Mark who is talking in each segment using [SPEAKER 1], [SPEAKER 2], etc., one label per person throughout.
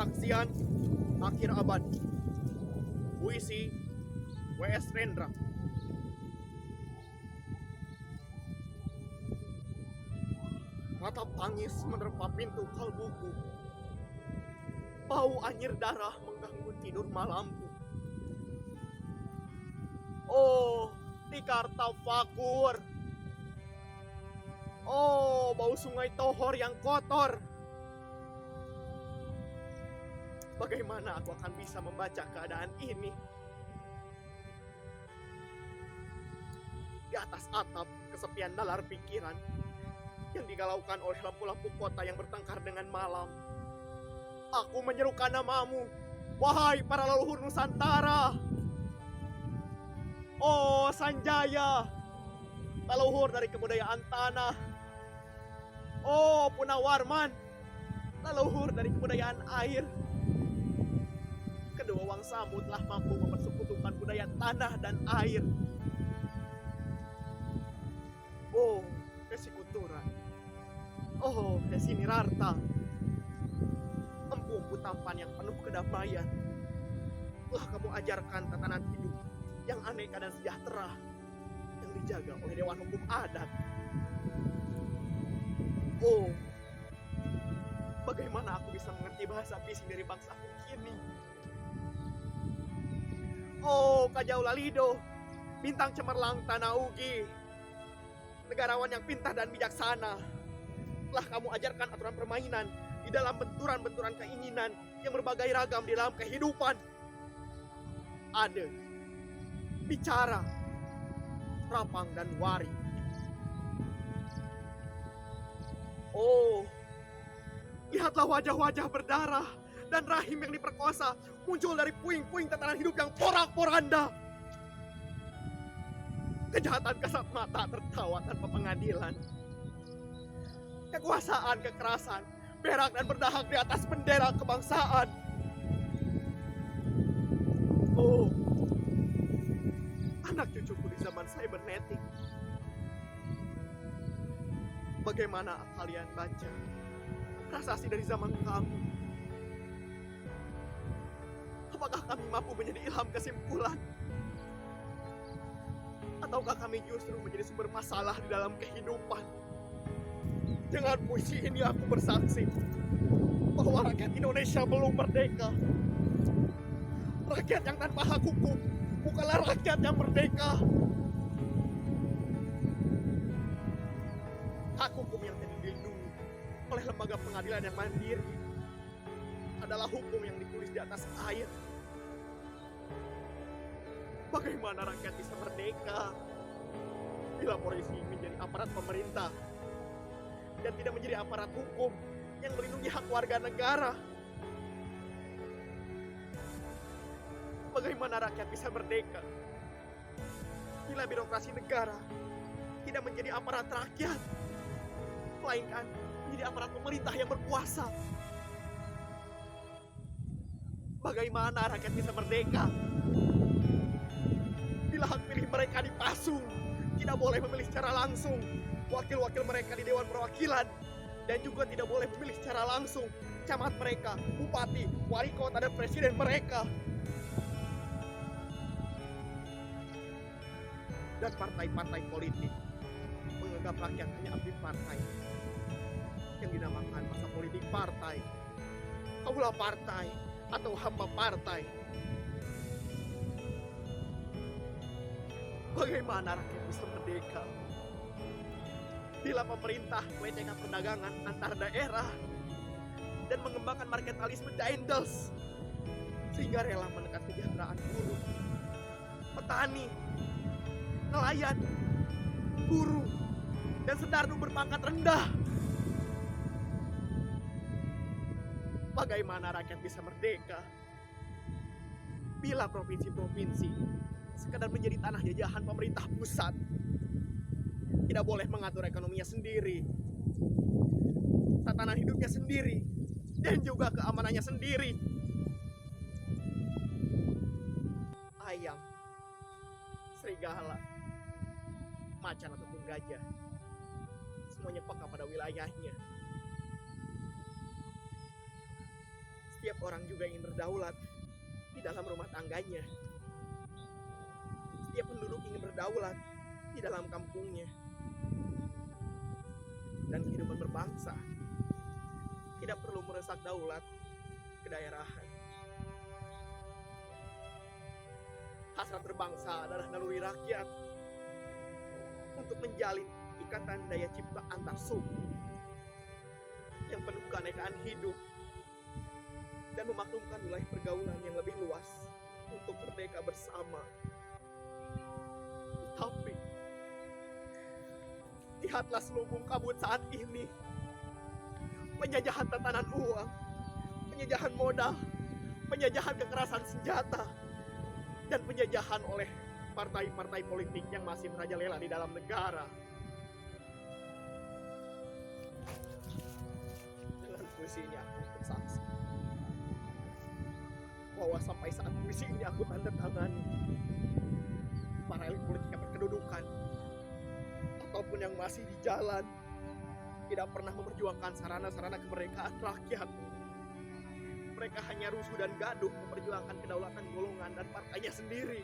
[SPEAKER 1] Kesaksian Akhir Abad. Puisi W.S. Rendra. Mata tangis menerpa pintu kalbuku. Bau anyir darah mengganggu tidur malamku. Oh, Tikarta Fakur. Oh, bau sungai Tohor yang kotor. Bagaimana aku akan bisa membaca keadaan ini? Di atas atap, kesepian nalar pikiran yang digalaukan oleh lampu-lampu kota yang bertengkar dengan malam. Aku menyerukan namamu, wahai para leluhur Nusantara. Oh, Sanjaya, leluhur dari kebudayaan tanah. Oh, Punawarman, leluhur dari kebudayaan air. Kedua wangsamu telah mampu mempersekutukan budaya tanah dan air. Oh, Resi Kuturan. Oh, Resi Nirarta. Empu tampan yang penuh kedamaian. Telah kamu ajarkan tatanan hidup yang aneka dan sejahtera yang dijaga oleh Dewan Hukum Adat. Oh, bagaimana aku bisa mengerti bahasa bising dari bangsaku kini? Oh, Kajau Lalido, bintang cemerlang Tanah Ugi, negarawan yang pintar dan bijaksana. Telah kamu ajarkan aturan permainan di dalam benturan-benturan keinginan yang berbagai ragam di dalam kehidupan. Ada, bicara, rapang dan wari. Oh, lihatlah wajah-wajah berdarah dan rahim yang diperkosa muncul dari puing-puing tatanan hidup yang porak-poranda. Kejahatan kasat mata tertawa tanpa pengadilan. Kekuasaan, kekerasan, berak dan berdahak di atas bendera kebangsaan. Oh, anak cucuku di zaman cybernetik. Bagaimana kalian baca prasasti dari zaman kamu? Apakah kami mampu menjadi ilham kesimpulan? Ataukah kami justru menjadi sumber masalah di dalam kehidupan? Dengan puisi ini aku bersaksi bahwa rakyat Indonesia belum merdeka. Rakyat yang tanpa hak hukum bukanlah rakyat yang merdeka. Hak hukum yang tidak dilindungi oleh lembaga pengadilan yang mandiri adalah hukum yang ditulis di atas air. Bagaimana rakyat bisa merdeka bila polisi menjadi aparat pemerintah dan tidak menjadi aparat hukum yang melindungi hak warga negara? Bagaimana rakyat bisa merdeka bila birokrasi negara tidak menjadi aparat rakyat, melainkan menjadi aparat pemerintah yang berkuasa? Bagaimana rakyat bisa merdeka bila hak pilih mereka dipasung, tidak boleh memilih secara langsung wakil-wakil mereka di Dewan Perwakilan, dan juga tidak boleh memilih secara langsung camat mereka, bupati, wali kota, dan presiden mereka. Dan partai-partai politik menganggap rakyat hanya abdi partai yang dinamakan masa politik partai, kaula partai, atau hamba partai. Bagaimana rakyat bisa merdeka bila pemerintah mewetengkan perdagangan antar daerah dan mengembangkan marketalisme daendels sehingga rela menekan kesejahteraan buruh, petani, nelayan, guru, dan sendarnu berpangkat rendah? Bagaimana rakyat bisa merdeka bila provinsi-provinsi sekadar menjadi tanah jajahan pemerintah pusat, tidak boleh mengatur ekonominya sendiri, tatanan hidupnya sendiri, dan juga keamanannya sendiri? Ayam, serigala, macan ataupun gajah, semuanya peka pada wilayahnya. Setiap orang juga ingin berdaulat di dalam rumah tangganya. Setiap penduduk ingin berdaulat di dalam kampungnya. Dan kehidupan berbangsa tidak perlu meresak daulat kedaerahan. Hasrat berbangsa adalah naluri rakyat untuk menjalin ikatan daya cipta antar suku yang penuh keanekaan hidup dan memaklumkan wilayah pergaulan yang lebih luas untuk merdeka bersama. Tapi lihatlah selubung kabut saat ini. Penjajahan tatanan uang, penjajahan modal, penjajahan kekerasan senjata, dan penjajahan oleh partai-partai politik yang masih merajalela di dalam negara. Dengan puisi ini aku bersaksi bahwa sampai saat puisi ini aku tanda tangani, para elit politik yang berkedudukan ataupun yang masih di jalan tidak pernah memperjuangkan sarana-sarana kemerdekaan rakyat. Mereka hanya rusuh dan gaduh memperjuangkan kedaulatan golongan dan partainya sendiri.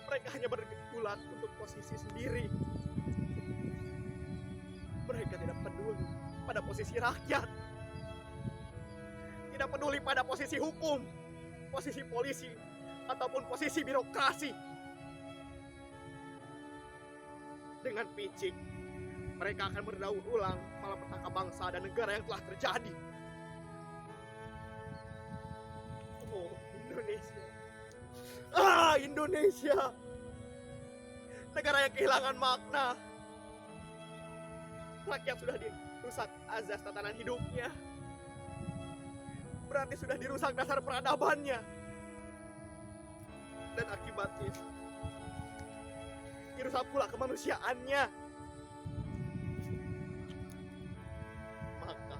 [SPEAKER 1] Mereka hanya bergulat untuk posisi sendiri. Mereka tidak peduli pada posisi rakyat. Tidak peduli pada posisi hukum, posisi polisi, ataupun posisi birokrasi. Dengan picik, mereka akan berdaur ulang malapetaka bangsa dan negara yang telah terjadi. Oh, Indonesia. Indonesia. Negara yang kehilangan makna. Rakyat sudah dirusak azas tatanan hidupnya. Berarti sudah dirusak dasar peradabannya. Dan akibatnya dirusak pula kemanusiaannya. Maka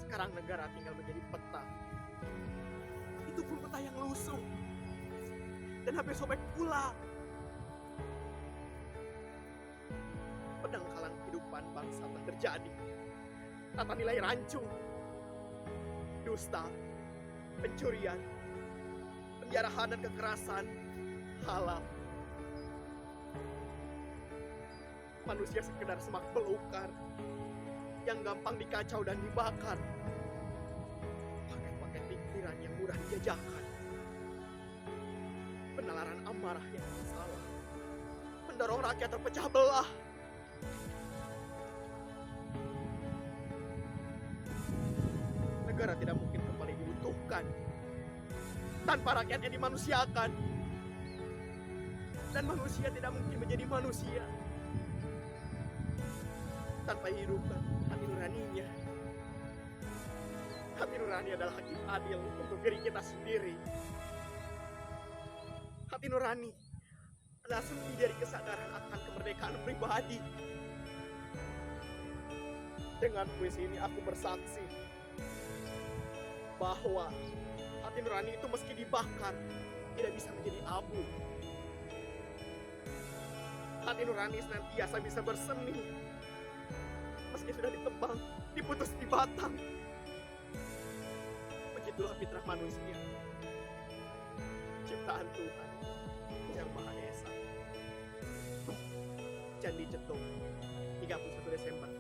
[SPEAKER 1] sekarang negara tinggal menjadi peta. Itu pun peta yang lusuh dan hampir sobek pula. Pendangkalan kehidupan bangsa telah terjadi. Tata nilai rancung, dusta, pencurian, penjarahan dan kekerasan halal. Manusia sekedar semak belukar yang gampang dikacau dan dibakar. Paket-paket pikiran yang mudah dijajakan. Penalaran amarah yang salah mendorong rakyat terpecah belah. Negara tidak mungkin kembali diutuhkan tanpa rakyat yang dimanusiakan. Dan manusia tidak mungkin menjadi manusia tanpa hidupkan hati nuraninya. Hati nurani adalah hakim adil untuk diri kita sendiri. Hati nurani adalah sumber dari kesadaran akan kemerdekaan pribadi. Dengan puisi ini aku bersaksi bahwa hati nurani itu meski dibakar tidak bisa menjadi abu. Hati nurani senantiasa bisa bersemi meski sudah ditebang, diputus di batang. Begitulah fitrah manusia, ciptaan Tuhan yang Maha Esa. Candi Cetung, 31 Desember